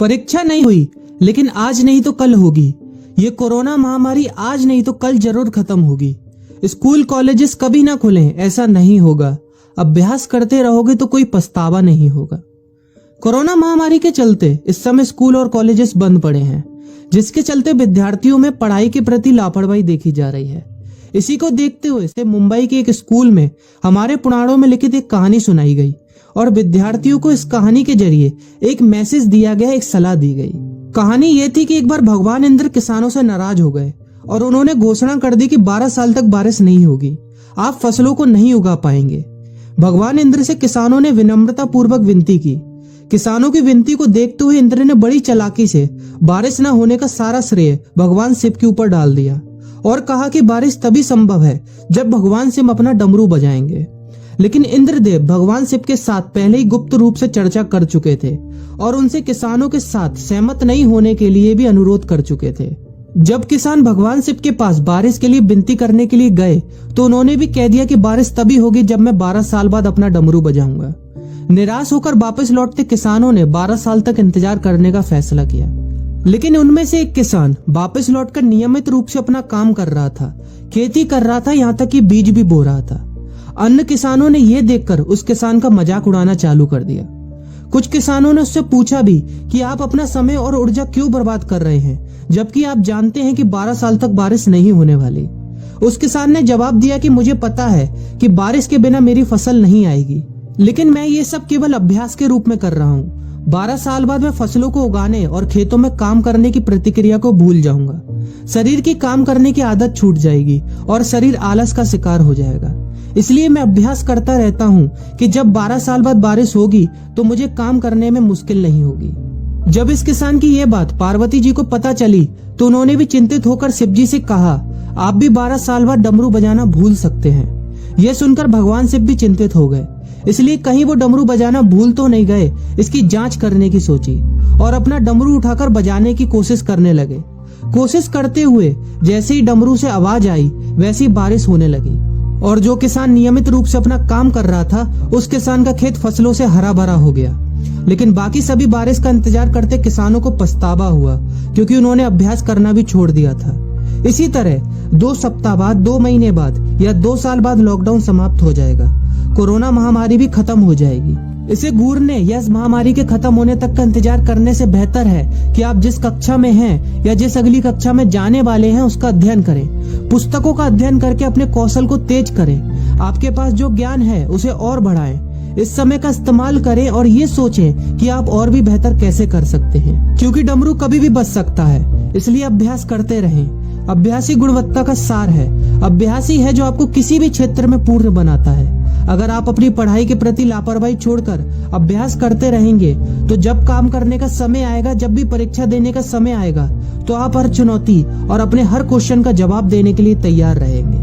परीक्षा नहीं हुई, लेकिन आज नहीं तो कल होगी। ये कोरोना महामारी आज नहीं तो कल जरूर खत्म होगी। स्कूल कॉलेजेस कभी ना खुलें, ऐसा नहीं होगा। अभ्यास करते रहोगे तो कोई पछतावा नहीं होगा। कोरोना महामारी के चलते इस समय स्कूल और कॉलेजेस बंद पड़े हैं, जिसके चलते विद्यार्थियों में पढ़ाई के प्रति लापरवाही देखी जा रही है। इसी को देखते हुए से मुंबई के एक स्कूल में हमारे पुराणों में लिखित एक कहानी सुनाई गई और विद्यार्थियों को इस कहानी के जरिए एक मैसेज दिया गया, एक सलाह दी गई। कहानी ये थी कि एक बार भगवान इंद्र किसानों से नाराज हो गए और उन्होंने घोषणा कर दी कि 12 साल तक बारिश नहीं होगी, आप फसलों को नहीं उगा पाएंगे। भगवान इंद्र से किसानों ने विनम्रता पूर्वक विनती की। किसानों की विनती को देखते हुए इंद्र ने बड़ी चालाकी से बारिश न होने का सारा श्रेय भगवान शिव के ऊपर डाल दिया और कहा कि बारिश तभी संभव है जब भगवान शिव अपना डमरू बजाएंगे। लेकिन इंद्रदेव भगवान शिव के साथ पहले ही गुप्त रूप से चर्चा कर चुके थे और उनसे किसानों के साथ सहमत नहीं होने के लिए भी अनुरोध कर चुके थे। जब किसान भगवान शिव के पास बारिश के लिए विनती करने के लिए गए तो उन्होंने भी कह दिया कि बारिश तभी होगी जब मैं 12 साल बाद अपना डमरू बजाऊंगा। निराश होकर वापस लौटते किसानों ने 12 साल तक इंतजार करने का फैसला किया। लेकिन उनमें से एक किसान वापस लौटकर नियमित रूप से अपना काम कर रहा था, खेती कर रहा था, यहाँ तक कि बीज भी बो रहा था। अन्य किसानों ने यह देखकर उस किसान का मजाक उड़ाना चालू कर दिया। कुछ किसानों ने उससे पूछा भी कि आप अपना समय और ऊर्जा क्यों बर्बाद कर रहे हैं, जबकि आप जानते हैं कि 12 साल तक बारिश नहीं होने वाली। उस किसान ने जवाब दिया कि मुझे पता है कि बारिश के बिना मेरी फसल नहीं आएगी, लेकिन मैं ये सब केवल अभ्यास के रूप में कर रहा हूँ। 12 साल बाद मैं फसलों को उगाने और खेतों में काम करने की प्रतिक्रिया को भूल जाऊंगा। शरीर की काम करने की आदत छूट जाएगी और शरीर आलस का शिकार हो जाएगा। इसलिए मैं अभ्यास करता रहता हूँ कि जब 12 साल बाद बारिश होगी तो मुझे काम करने में मुश्किल नहीं होगी। जब इस किसान की ये बात पार्वती जी को पता चली तो उन्होंने भी चिंतित होकर शिव जी से कहा, आप भी 12 साल बाद डमरू बजाना भूल सकते हैं। यह सुनकर भगवान शिव भी चिंतित हो गए, इसलिए कहीं वो डमरू बजाना भूल तो नहीं गए, इसकी जांच करने की सोची और अपना डमरू उठाकर बजाने की कोशिश करने लगे। कोशिश करते हुए जैसे ही डमरू से आवाज आई वैसी बारिश होने लगी और जो किसान नियमित रूप से अपना काम कर रहा था उस किसान का खेत फसलों से हरा भरा हो गया। लेकिन बाकी सभी बारिश का इंतजार करते किसानों को पछतावा हुआ, क्योंकि उन्होंने अभ्यास करना भी छोड़ दिया था। इसी तरह 2 सप्ताह बाद, 2 महीने बाद या 2 साल बाद लॉकडाउन समाप्त हो जाएगा। कोरोना महामारी भी खत्म हो जाएगी। इसे घूरने या इस महामारी के खत्म होने तक का इंतजार करने से बेहतर है कि आप जिस कक्षा में हैं या जिस अगली कक्षा में जाने वाले हैं उसका अध्ययन करें। पुस्तकों का अध्ययन करके अपने कौशल को तेज करें। आपके पास जो ज्ञान है उसे और बढ़ाएं। इस समय का इस्तेमाल करें और ये सोचें कि आप और भी बेहतर कैसे कर सकते हैं, क्योंकि डमरू कभी भी बच सकता है। इसलिए अभ्यास करते रहें। अभ्यास ही गुणवत्ता का सार है। अभ्यास ही है जो आपको किसी भी क्षेत्र में पूर्ण बनाता है। अगर आप अपनी पढ़ाई के प्रति लापरवाही छोड़कर अभ्यास करते रहेंगे तो जब काम करने का समय आएगा, जब भी परीक्षा देने का समय आएगा, तो आप हर चुनौती और अपने हर क्वेश्चन का जवाब देने के लिए तैयार रहेंगे।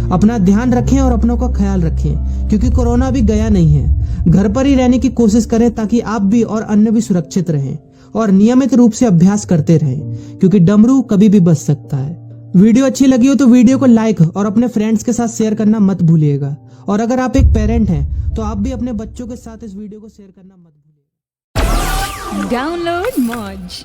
अपना ध्यान रखें और अपनों का ख्याल रखें, क्योंकि कोरोना भी गया नहीं है। घर पर ही रहने की कोशिश करें ताकि आप भी और अन्य भी सुरक्षित रहें और नियमित रूप से अभ्यास करते रहें, क्योंकि डमरू कभी भी बच सकता है। वीडियो अच्छी लगी हो तो वीडियो को लाइक और अपने फ्रेंड्स के साथ शेयर करना मत भूलिएगा। और अगर आप एक पेरेंट हैं तो आप भी अपने बच्चों के साथ इस वीडियो को शेयर करना मत भूलिएगा। डाउनलोड मौज।